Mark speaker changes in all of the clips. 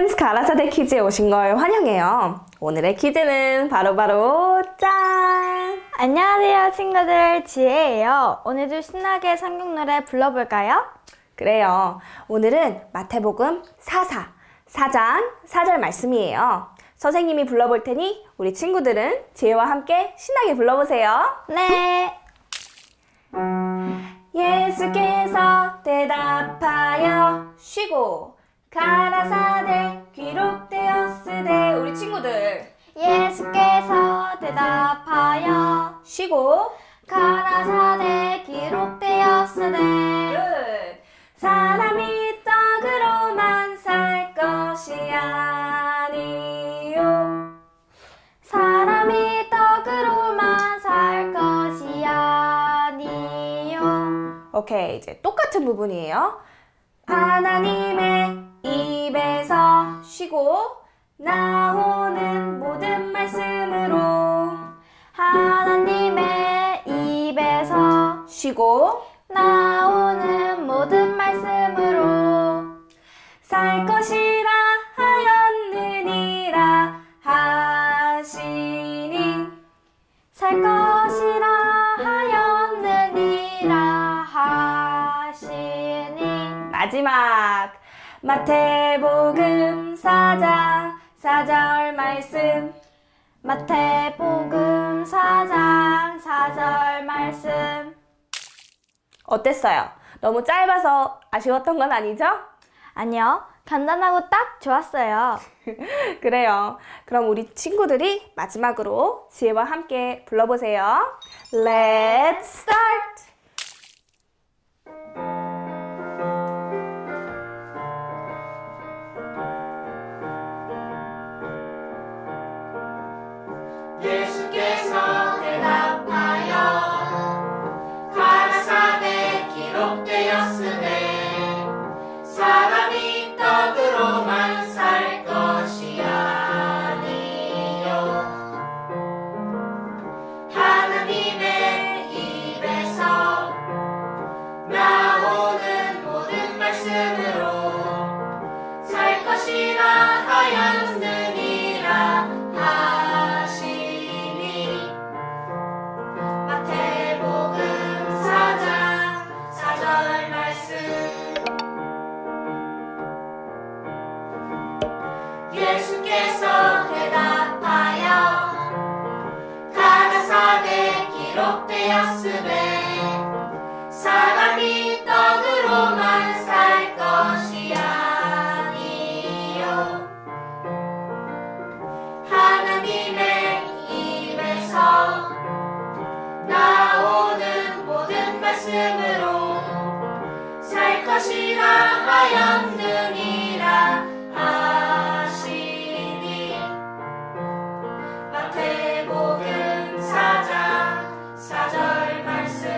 Speaker 1: 프렌즈 가라사대 퀴즈에 오신 걸 환영해요. 오늘의 퀴즈는 바로 짠!
Speaker 2: 안녕하세요 친구들, 지혜예요. 오늘도 신나게 성경 노래 불러볼까요?
Speaker 1: 그래요. 오늘은 마태복음 4장 4절 말씀이에요. 선생님이 불러볼 테니 우리 친구들은 지혜와 함께 신나게 불러보세요.
Speaker 2: 네.
Speaker 1: 예수께서 대답하여 쉬고 가라사대 기록되었으되, 우리 친구들
Speaker 2: 예수께서 대답하여
Speaker 1: 쉬고
Speaker 2: 가라사대 기록되었으되
Speaker 1: 끝. 사람이 떡으로만 살 것이 아니요.
Speaker 2: 사람이 떡으로만 살 것이 아니요.
Speaker 1: 오케이, 이제 똑같은 부분이에요. 하나님의 입에서 쉬고 나오는 모든 말씀으로,
Speaker 2: 하나님의 입에서
Speaker 1: 쉬고
Speaker 2: 나오는 모든 말씀으로
Speaker 1: 살 것이라 하였느니라 하시니.
Speaker 2: 살 것이라 하였느니라 하시니.
Speaker 1: 마지막 마태복음 4장 4절 말씀.
Speaker 2: 마태복음 4장 4절 말씀.
Speaker 1: 어땠어요? 너무 짧아서 아쉬웠던 건 아니죠?
Speaker 2: 아니요, 간단하고 딱 좋았어요.
Speaker 1: 그래요. 그럼 우리 친구들이 마지막으로 지혜와 함께 불러보세요. Let's start!
Speaker 3: 예수께서 대답하여 가라사대 기록되었으되 사람이 떡으로만 살 것이 아니요. 하나님의 입에서 나오는 모든 말씀으로 살 것이라 하였느니라 하시니. 마태복음 4장 4절 말씀. 예수께서 대답하여 가라사대 기록되었으되 사람이 떡으로만 살 것이 아니요. 하나님의 입에서 나오는 모든 말씀으로 살 것이라 하였느니라 하시니. 마태복음 4장 4절 말씀.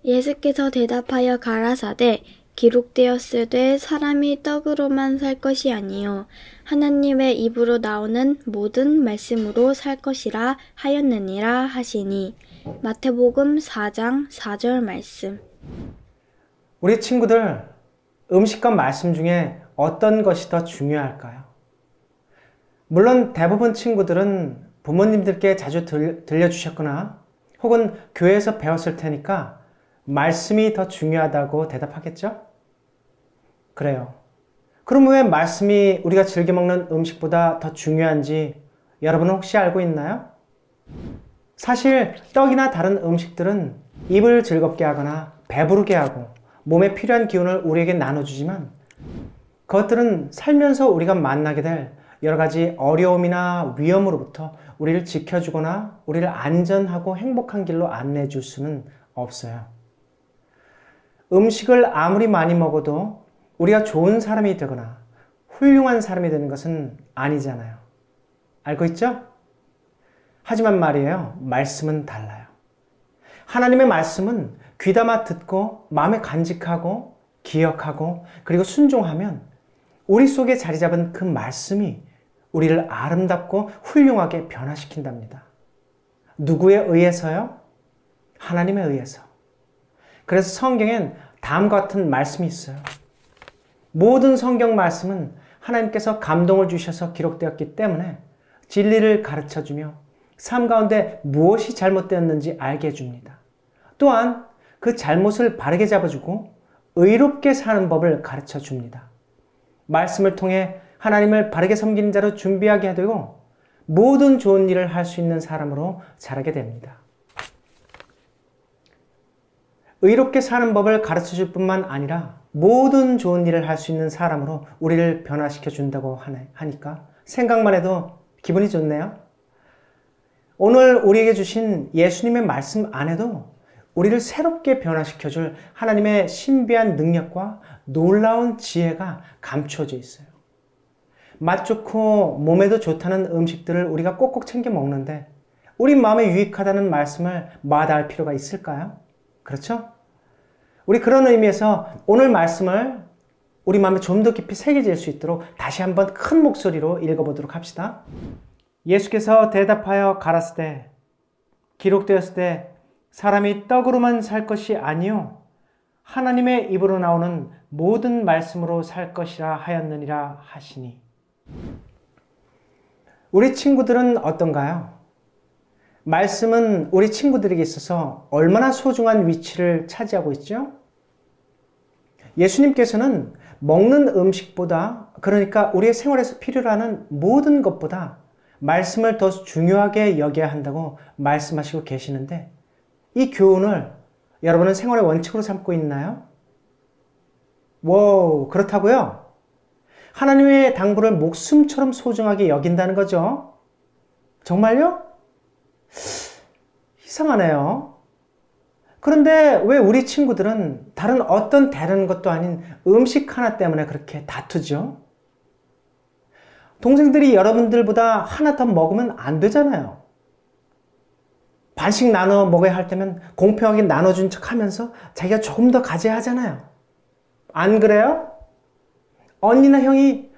Speaker 4: 예수께서 대답하여 가라사대 기록되었으되 사람이 떡으로만 살 것이 아니요 하나님의 입으로 나오는 모든 말씀으로 살 것이라 하였느니라 하시니. 마태복음 4장 4절 말씀.
Speaker 5: 우리 친구들, 음식과 말씀 중에 어떤 것이 더 중요할까요? 물론 대부분 친구들은 부모님들께 자주 들려주셨거나 혹은 교회에서 배웠을 테니까 말씀이 더 중요하다고 대답하겠죠? 그래요. 그럼 왜 말씀이 우리가 즐겨 먹는 음식보다 더 중요한지 여러분은 혹시 알고 있나요? 사실 떡이나 다른 음식들은 입을 즐겁게 하거나 배부르게 하고 몸에 필요한 기운을 우리에게 나눠주지만 그것들은 살면서 우리가 만나게 될 여러 가지 어려움이나 위험으로부터 우리를 지켜주거나 우리를 안전하고 행복한 길로 안내해 줄 수는 없어요. 음식을 아무리 많이 먹어도 우리가 좋은 사람이 되거나 훌륭한 사람이 되는 것은 아니잖아요. 알고 있죠? 하지만 말이에요. 말씀은 달라요. 하나님의 말씀은 귀담아 듣고 마음에 간직하고 기억하고 그리고 순종하면 우리 속에 자리 잡은 그 말씀이 우리를 아름답고 훌륭하게 변화시킨답니다. 누구에 의해서요? 하나님에 의해서. 그래서 성경엔 다음과 같은 말씀이 있어요. 모든 성경 말씀은 하나님께서 감동을 주셔서 기록되었기 때문에 진리를 가르쳐주며 삶 가운데 무엇이 잘못되었는지 알게 해줍니다. 또한 그 잘못을 바르게 잡아주고 의롭게 사는 법을 가르쳐 줍니다. 말씀을 통해 하나님을 바르게 섬기는 자로 준비하게 되고 모든 좋은 일을 할 수 있는 사람으로 자라게 됩니다. 의롭게 사는 법을 가르쳐 줄 뿐만 아니라 모든 좋은 일을 할 수 있는 사람으로 우리를 변화시켜 준다고 하니까 생각만 해도 기분이 좋네요. 오늘 우리에게 주신 예수님의 말씀 안에도 우리를 새롭게 변화시켜 줄 하나님의 신비한 능력과 놀라운 지혜가 감추어져 있어요. 맛 좋고 몸에도 좋다는 음식들을 우리가 꼭꼭 챙겨 먹는데 우리 마음에 유익하다는 말씀을 마다할 필요가 있을까요? 그렇죠? 우리 그런 의미에서 오늘 말씀을 우리 마음에 좀 더 깊이 새겨질 수 있도록 다시 한번 큰 목소리로 읽어보도록 합시다. 예수께서 대답하여 가라사대 기록되었을 때 사람이 떡으로만 살 것이 아니요 하나님의 입으로 나오는 모든 말씀으로 살 것이라 하였느니라 하시니. 우리 친구들은 어떤가요? 말씀은 우리 친구들에게 있어서 얼마나 소중한 위치를 차지하고 있죠? 예수님께서는 먹는 음식보다, 그러니까 우리의 생활에서 필요로 하는 모든 것보다 말씀을 더 중요하게 여겨야 한다고 말씀하시고 계시는데 이 교훈을 여러분은 생활의 원칙으로 삼고 있나요? 와우, 그렇다고요? 하나님의 당부를 목숨처럼 소중하게 여긴다는 거죠? 정말요? 이상하네요. 그런데 왜 우리 친구들은 다른 어떤 다른 것도 아닌 음식 하나 때문에 그렇게 다투죠? 동생들이 여러분들보다 하나 더 먹으면 안 되잖아요. 반씩 나눠 먹어야 할 때면 공평하게 나눠준 척 하면서 자기가 조금 더 가져야 하잖아요. 안 그래요? 언니나 형이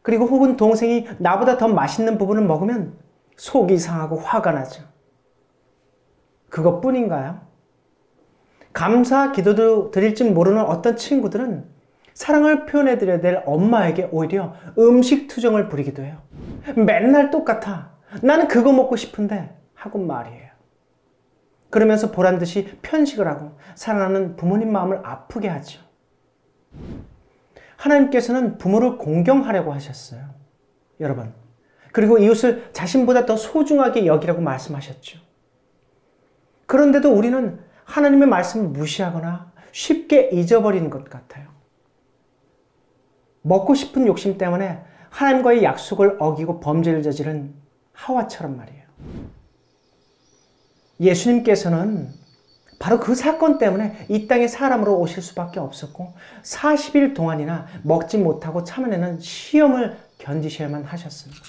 Speaker 5: 그리고 혹은 동생이 나보다 더 맛있는 부분을 먹으면 속이 상하고 화가 나죠. 그것뿐인가요? 감사 기도도 드릴 줄 모르는 어떤 친구들은 사랑을 표현해 드려야 될 엄마에게 오히려 음식 투정을 부리기도 해요. 맨날 똑같아. 나는 그거 먹고 싶은데 하고 말이에요. 그러면서 보란듯이 편식을 하고 사랑하는 부모님 마음을 아프게 하죠. 하나님께서는 부모를 공경하려고 하셨어요. 여러분. 그리고 이웃을 자신보다 더 소중하게 여기라고 말씀하셨죠. 그런데도 우리는 하나님의 말씀을 무시하거나 쉽게 잊어버리는 것 같아요. 먹고 싶은 욕심 때문에 하나님과의 약속을 어기고 범죄를 저지른 하와처럼 말이에요. 예수님께서는 바로 그 사건 때문에 이 땅에 사람으로 오실 수밖에 없었고 40일 동안이나 먹지 못하고 참아내는 시험을 견디셔야만 하셨습니다.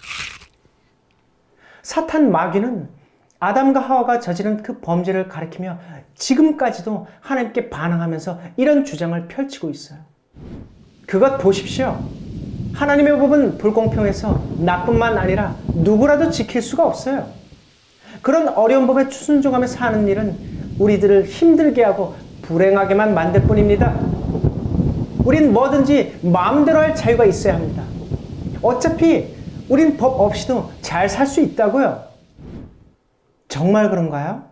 Speaker 5: 사탄 마귀는 아담과 하와가 저지른 그 범죄를 가리키며 지금까지도 하나님께 반항하면서 이런 주장을 펼치고 있어요. 그것 보십시오. 하나님의 법은 불공평해서 나뿐만 아니라 누구라도 지킬 수가 없어요. 그런 어려운 법에 추순종하며 사는 일은 우리들을 힘들게 하고 불행하게만 만들 뿐입니다. 우린 뭐든지 마음대로 할 자유가 있어야 합니다. 어차피 우린 법 없이도 잘 살 수 있다고요. 정말 그런가요?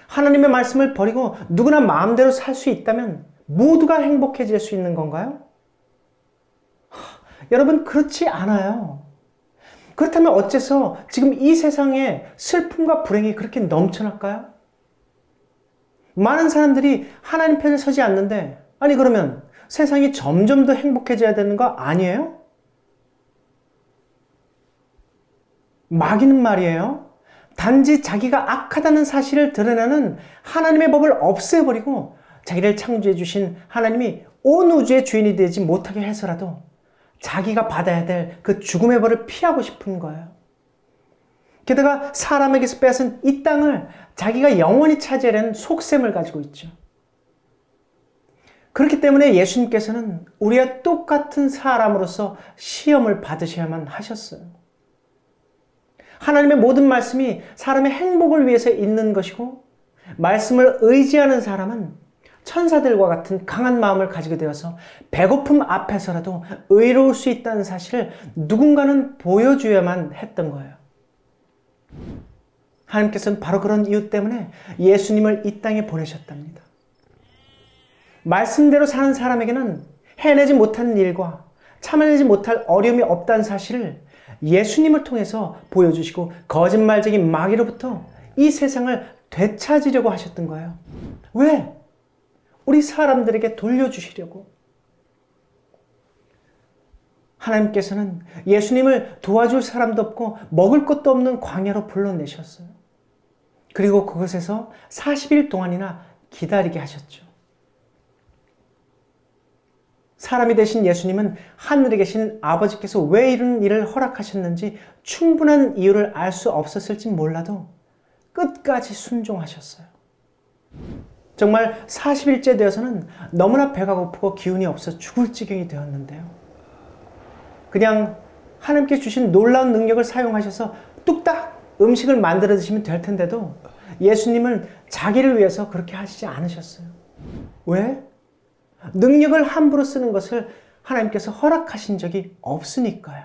Speaker 5: 하나님의 말씀을 버리고 누구나 마음대로 살 수 있다면 모두가 행복해질 수 있는 건가요? 여러분, 그렇지 않아요. 그렇다면 어째서 지금 이 세상에 슬픔과 불행이 그렇게 넘쳐날까요? 많은 사람들이 하나님 편에 서지 않는데, 아니 그러면 세상이 점점 더 행복해져야 되는 거 아니에요? 마귀는 말이에요. 단지 자기가 악하다는 사실을 드러내는 하나님의 법을 없애버리고 자기를 창조해 주신 하나님이 온 우주의 주인이 되지 못하게 해서라도 자기가 받아야 될 그 죽음의 벌을 피하고 싶은 거예요. 게다가 사람에게서 빼앗은 이 땅을 자기가 영원히 차지하려는 속셈을 가지고 있죠. 그렇기 때문에 예수님께서는 우리와 똑같은 사람으로서 시험을 받으셔야만 하셨어요. 하나님의 모든 말씀이 사람의 행복을 위해서 있는 것이고, 말씀을 의지하는 사람은 천사들과 같은 강한 마음을 가지게 되어서 배고픔 앞에서라도 의로울 수 있다는 사실을 누군가는 보여줘야만 했던 거예요. 하나님께서는 바로 그런 이유 때문에 예수님을 이 땅에 보내셨답니다. 말씀대로 사는 사람에게는 해내지 못한 일과 참아내지 못할 어려움이 없다는 사실을 예수님을 통해서 보여주시고 거짓말쟁이 마귀로부터 이 세상을 되찾으려고 하셨던 거예요. 왜? 우리 사람들에게 돌려주시려고. 하나님께서는 예수님을 도와줄 사람도 없고 먹을 것도 없는 광야로 불러내셨어요. 그리고 그곳에서 40일 동안이나 기다리게 하셨죠. 사람이 되신 예수님은 하늘에 계신 아버지께서 왜 이런 일을 허락하셨는지 충분한 이유를 알 수 없었을지 몰라도 끝까지 순종하셨어요. 정말 40일째 되어서는 너무나 배가 고프고 기운이 없어 죽을 지경이 되었는데요. 그냥 하나님께 주신 놀라운 능력을 사용하셔서 뚝딱 음식을 만들어 드시면 될 텐데도 예수님은 자기를 위해서 그렇게 하시지 않으셨어요. 왜? 능력을 함부로 쓰는 것을 하나님께서 허락하신 적이 없으니까요.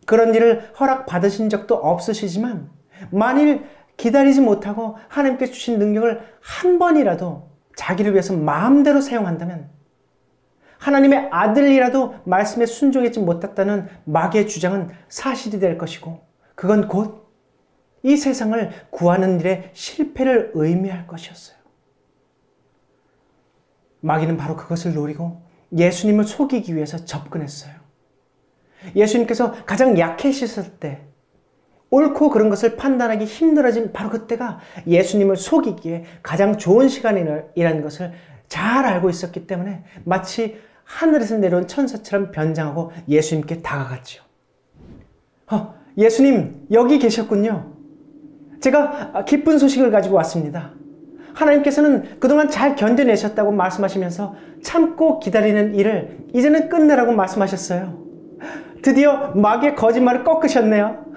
Speaker 5: 그런 일을 허락받으신 적도 없으시지만 만일 기다리지 못하고 하나님께 주신 능력을 한 번이라도 자기를 위해서 마음대로 사용한다면 하나님의 아들이라도 말씀에 순종하지 못했다는 마귀의 주장은 사실이 될 것이고, 그건 곧 이 세상을 구하는 일에 실패를 의미할 것이었어요. 마귀는 바로 그것을 노리고 예수님을 속이기 위해서 접근했어요. 예수님께서 가장 약해지셨을 때, 옳고 그런 것을 판단하기 힘들어진 바로 그때가 예수님을 속이기에 가장 좋은 시간이라는 것을 잘 알고 있었기 때문에 마치 하늘에서 내려온 천사처럼 변장하고 예수님께 다가갔죠. 예수님, 여기 계셨군요. 제가 기쁜 소식을 가지고 왔습니다. 하나님께서는 그동안 잘 견뎌내셨다고 말씀하시면서 참고 기다리는 일을 이제는 끝내라고 말씀하셨어요. 드디어 마귀의 거짓말을 꺾으셨네요.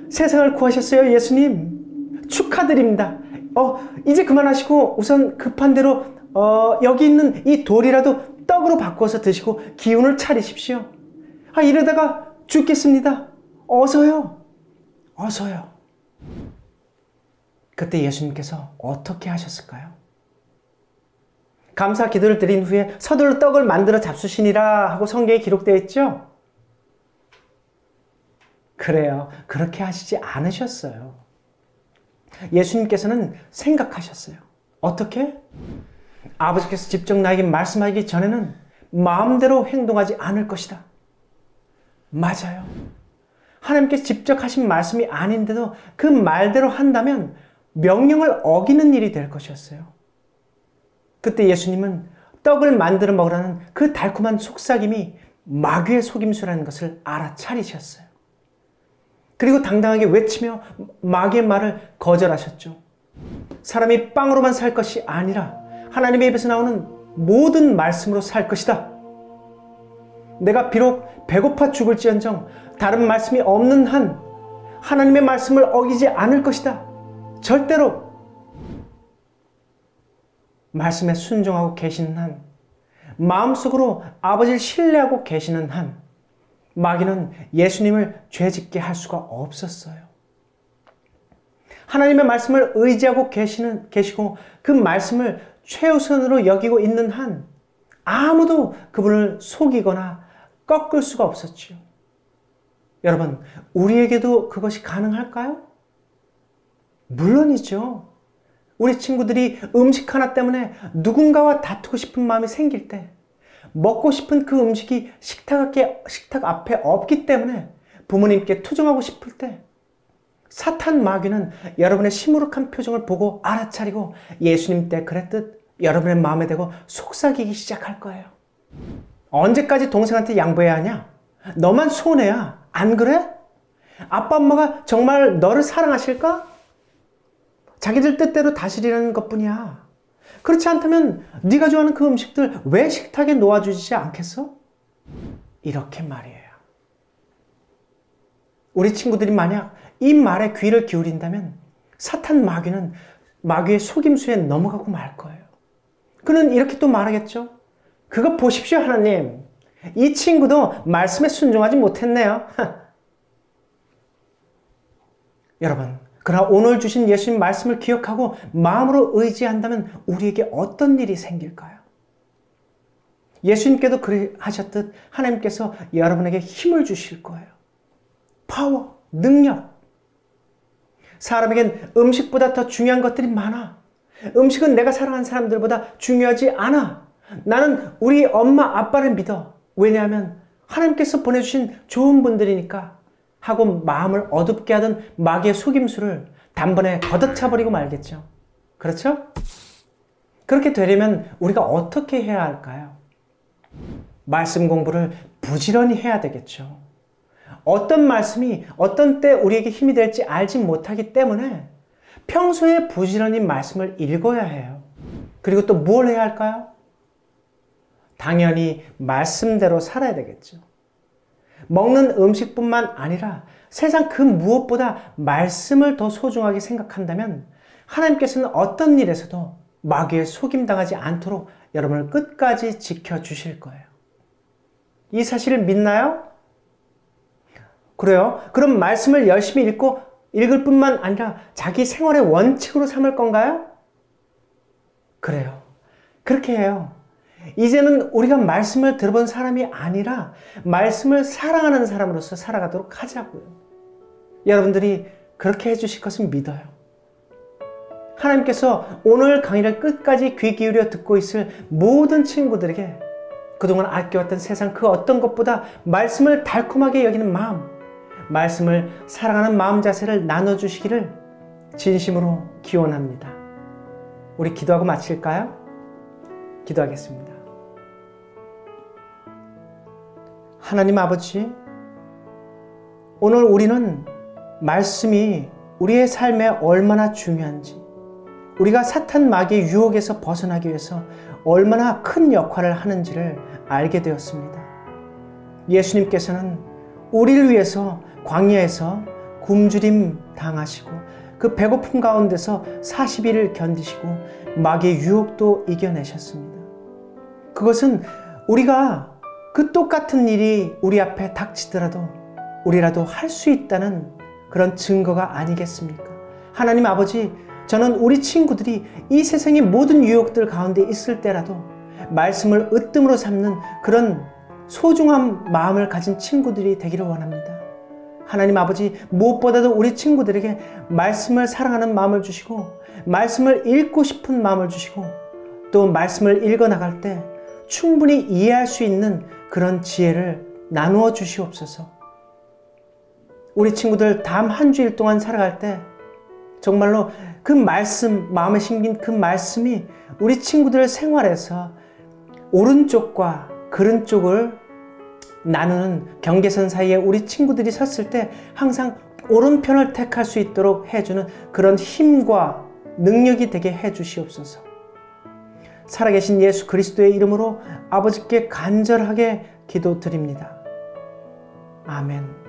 Speaker 5: 세상을 구하셨어요, 예수님. 축하드립니다. 이제 그만하시고 우선 급한 대로 여기 있는 이 돌이라도 떡으로 바꿔서 드시고 기운을 차리십시오. 이러다가 죽겠습니다. 어서요. 어서요. 그때 예수님께서 어떻게 하셨을까요? 감사 기도를 드린 후에 서둘러 떡을 만들어 잡수시니라 하고 성경에 기록되어 있죠? 그래요. 그렇게 하시지 않으셨어요. 예수님께서는 생각하셨어요. 어떻게? 아버지께서 직접 나에게 말씀하기 전에는 마음대로 행동하지 않을 것이다. 맞아요. 하나님께서 직접 하신 말씀이 아닌데도 그 말대로 한다면 명령을 어기는 일이 될 것이었어요. 그때 예수님은 떡을 만들어 먹으라는 그 달콤한 속삭임이 마귀의 속임수라는 것을 알아차리셨어요. 그리고 당당하게 외치며 마귀의 말을 거절하셨죠. 사람이 빵으로만 살 것이 아니라 하나님의 입에서 나오는 모든 말씀으로 살 것이다. 내가 비록 배고파 죽을지언정 다른 말씀이 없는 한 하나님의 말씀을 어기지 않을 것이다. 절대로 말씀에 순종하고 계시는 한, 마음속으로 아버지를 신뢰하고 계시는 한 마귀는 예수님을 죄짓게 할 수가 없었어요. 하나님의 말씀을 의지하고 계시고 그 말씀을 최우선으로 여기고 있는 한 아무도 그분을 속이거나 꺾을 수가 없었지요. 여러분, 우리에게도 그것이 가능할까요? 물론이죠. 우리 친구들이 음식 하나 때문에 누군가와 다투고 싶은 마음이 생길 때, 먹고 싶은 그 음식이 식탁 앞에 없기 때문에 부모님께 투정하고 싶을 때, 사탄 마귀는 여러분의 시무룩한 표정을 보고 알아차리고 예수님 때 그랬듯 여러분의 마음에 대고 속삭이기 시작할 거예요. 언제까지 동생한테 양보해야 하냐? 너만 손해야. 안 그래? 아빠 엄마가 정말 너를 사랑하실까? 자기들 뜻대로 다스리라는 것뿐이야. 그렇지 않다면 네가 좋아하는 그 음식들 왜 식탁에 놓아주지 않겠어? 이렇게 말이에요. 우리 친구들이 만약 이 말에 귀를 기울인다면 사탄 마귀는 마귀의 속임수에 넘어가고 말 거예요. 그는 이렇게 또 말하겠죠. 그거 보십시오, 하나님. 이 친구도 말씀에 순종하지 못했네요. 여러분, 그러나 오늘 주신 예수님 말씀을 기억하고 마음으로 의지한다면 우리에게 어떤 일이 생길까요? 예수님께도 그리하셨듯 하나님께서 여러분에게 힘을 주실 거예요. 파워, 능력. 사람에겐 음식보다 더 중요한 것들이 많아. 음식은 내가 사랑하는 사람들보다 중요하지 않아. 나는 우리 엄마, 아빠를 믿어. 왜냐하면 하나님께서 보내주신 좋은 분들이니까 하고 마음을 어둡게 하던 마귀의 속임수를 단번에 걷어차버리고 말겠죠. 그렇죠? 그렇게 되려면 우리가 어떻게 해야 할까요? 말씀 공부를 부지런히 해야 되겠죠. 어떤 말씀이 어떤 때 우리에게 힘이 될지 알지 못하기 때문에 평소에 부지런히 말씀을 읽어야 해요. 그리고 또 뭘 해야 할까요? 당연히 말씀대로 살아야 되겠죠. 먹는 음식뿐만 아니라 세상 그 무엇보다 말씀을 더 소중하게 생각한다면 하나님께서는 어떤 일에서도 마귀에 속임당하지 않도록 여러분을 끝까지 지켜주실 거예요. 이 사실을 믿나요? 그래요? 그럼 말씀을 열심히 읽을 뿐만 아니라 자기 생활의 원칙으로 삼을 건가요? 그래요. 그렇게 해요. 이제는 우리가 말씀을 들어본 사람이 아니라 말씀을 사랑하는 사람으로서 살아가도록 하자고요. 여러분들이 그렇게 해주실 것을 믿어요. 하나님께서 오늘 강의를 끝까지 귀 기울여 듣고 있을 모든 친구들에게 그동안 아껴왔던 세상 그 어떤 것보다 말씀을 달콤하게 여기는 마음, 말씀을 사랑하는 마음 자세를 나눠주시기를 진심으로 기원합니다. 우리 기도하고 마칠까요? 기도하겠습니다. 하나님 아버지, 오늘 우리는 말씀이 우리의 삶에 얼마나 중요한지, 우리가 사탄 마귀의 유혹에서 벗어나기 위해서 얼마나 큰 역할을 하는지를 알게 되었습니다. 예수님께서는 우리를 위해서 광야에서 굶주림 당하시고 그 배고픔 가운데서 40일을 견디시고 마귀의 유혹도 이겨내셨습니다. 그것은 우리가 그 똑같은 일이 우리 앞에 닥치더라도 우리라도 할 수 있다는 그런 증거가 아니겠습니까? 하나님 아버지, 저는 우리 친구들이 이 세상의 모든 유혹들 가운데 있을 때라도 말씀을 으뜸으로 삼는 그런 소중한 마음을 가진 친구들이 되기를 원합니다. 하나님 아버지, 무엇보다도 우리 친구들에게 말씀을 사랑하는 마음을 주시고 말씀을 읽고 싶은 마음을 주시고 또 말씀을 읽어나갈 때 충분히 이해할 수 있는 그런 지혜를 나누어 주시옵소서. 우리 친구들 다음 한 주일 동안 살아갈 때 정말로 그 말씀, 마음에 심긴 그 말씀이 우리 친구들 생활에서 오른쪽과 그른쪽을 나누는 경계선 사이에 우리 친구들이 섰을 때 항상 오른편을 택할 수 있도록 해주는 그런 힘과 능력이 되게 해주시옵소서. 살아계신 예수 그리스도의 이름으로 아버지께 간절하게 기도드립니다. 아멘.